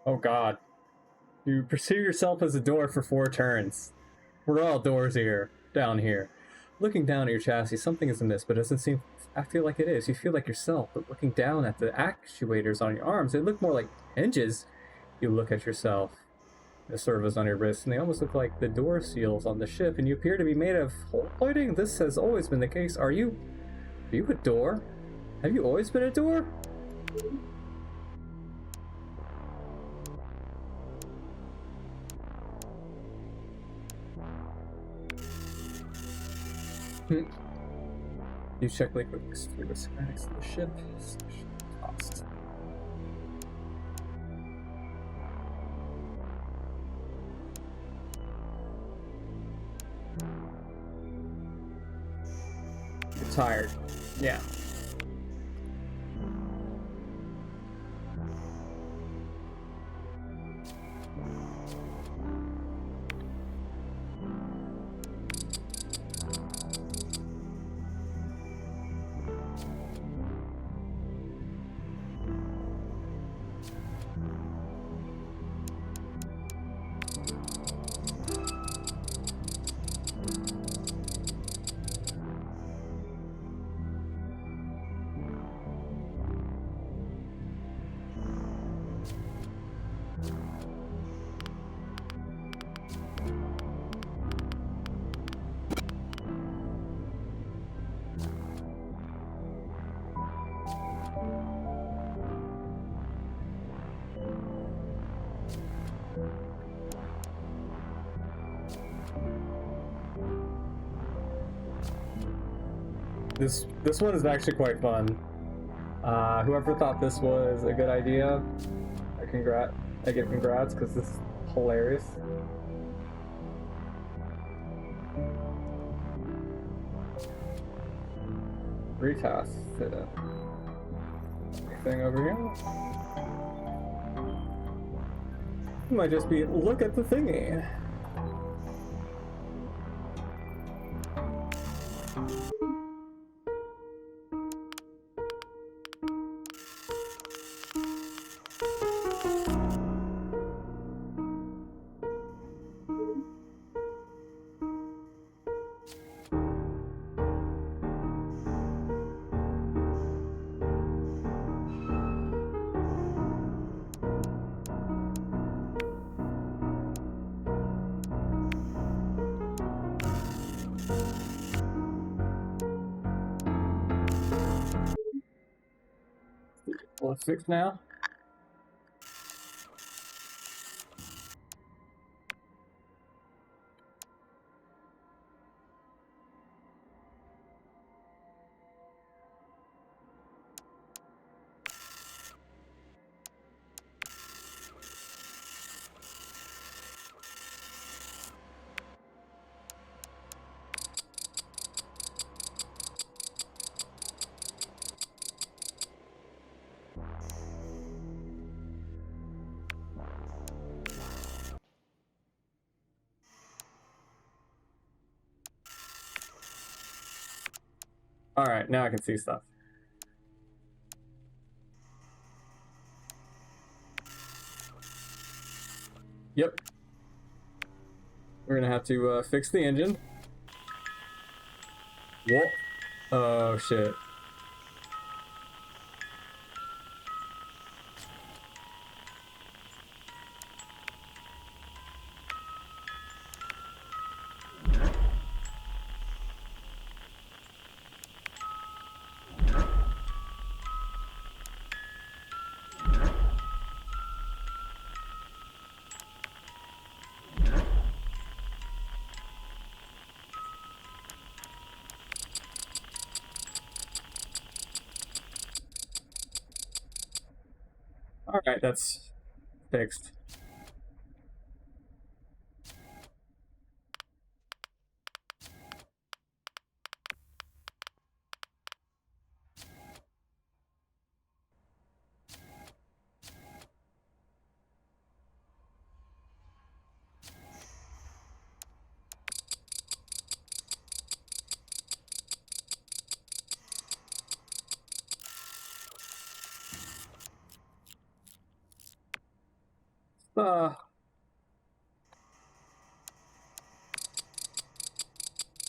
Oh god. You perceive yourself as a door for 4 turns. We're all doors here, down here. Looking down at your chassis, something is amiss, but it doesn't seem. I feel like it is. You feel like yourself, but looking down at the actuators on your arms, they look more like hinges. You look at yourself. The servos on your wrists, and they almost look like the door seals on the ship, and you appear to be made of hole plating. This has always been the case. Are you a door? Have you always been a door? You check liquid through the schematics of the ship. Cost. You're tired. Yeah. This one is actually quite fun. Whoever thought this was a good idea, I give congrats because this is hilarious. Retest. thing over here. It might just be look at the thingy. Well, it's 6 now. Alright, now I can see stuff. Yep. We're gonna have to fix the engine. Whoa. Oh shit. Alright, that's fixed.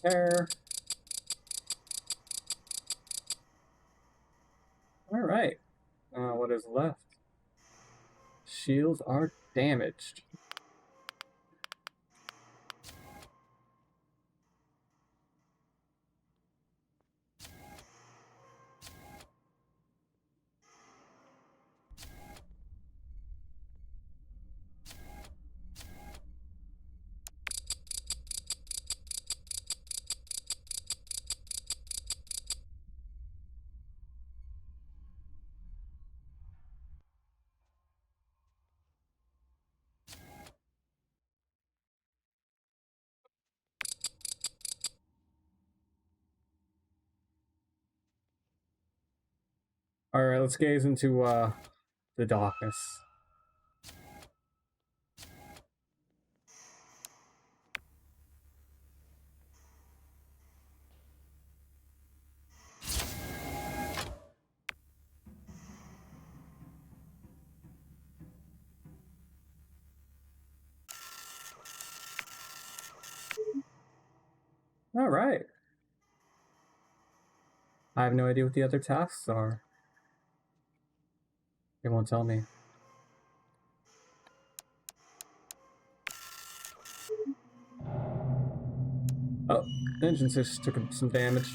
There. Alright. What is left? Shields are damaged. Alright, let's gaze into the darkness. Alright. I have no idea what the other tasks are. It won't tell me. Oh, the engine just took some damage.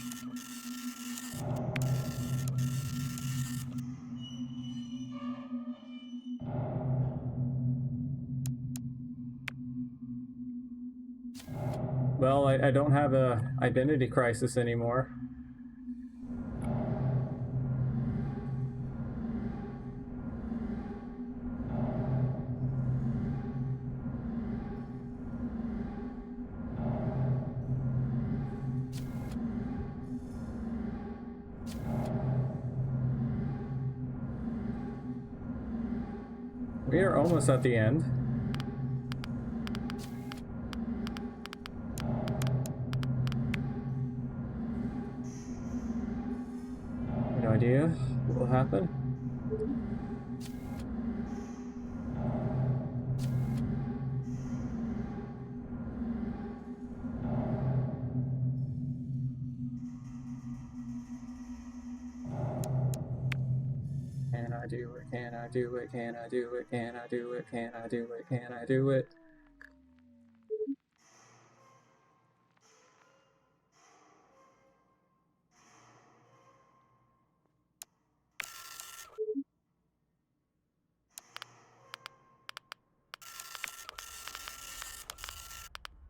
Well, I don't have a identity crisis anymore. We are almost at the end. No idea what will happen. Can I do it? Can I do it? Can I do it? Can I do it? Can I do it? Can I do it?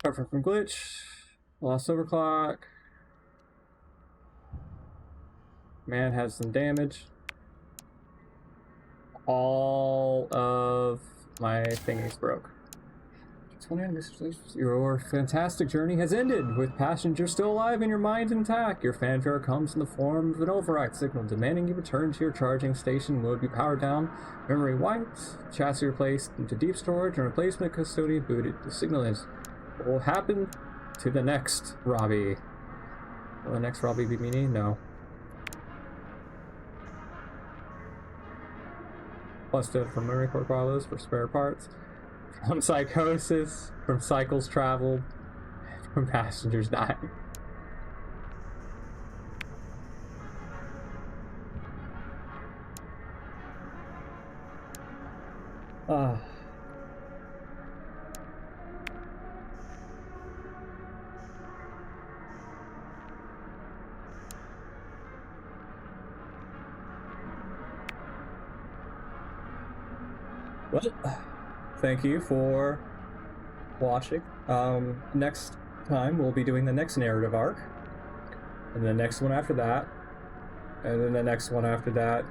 Recover from glitch. Lost overclock. Man has some damage. All of my thingies broke. Your fantastic journey has ended, with passengers still alive and your mind intact. Your fanfare comes in the form of an override signal demanding you return to your charging station. Will be powered down, memory wiped, chassis replaced into deep storage, and replacement custodian booted. The signal is what will happen to the next Robbie. Will the next Robbie be me? No. Plus stood from memory core follows for spare parts. From psychosis, from cycles traveled, from passengers dying. Well, thank you for watching. Next time we'll be doing the next narrative arc, and the next one after that, and then the next one after that.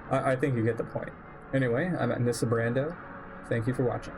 I think you get the point. Anyway, I'm Nissa Brando. Thank you for watching.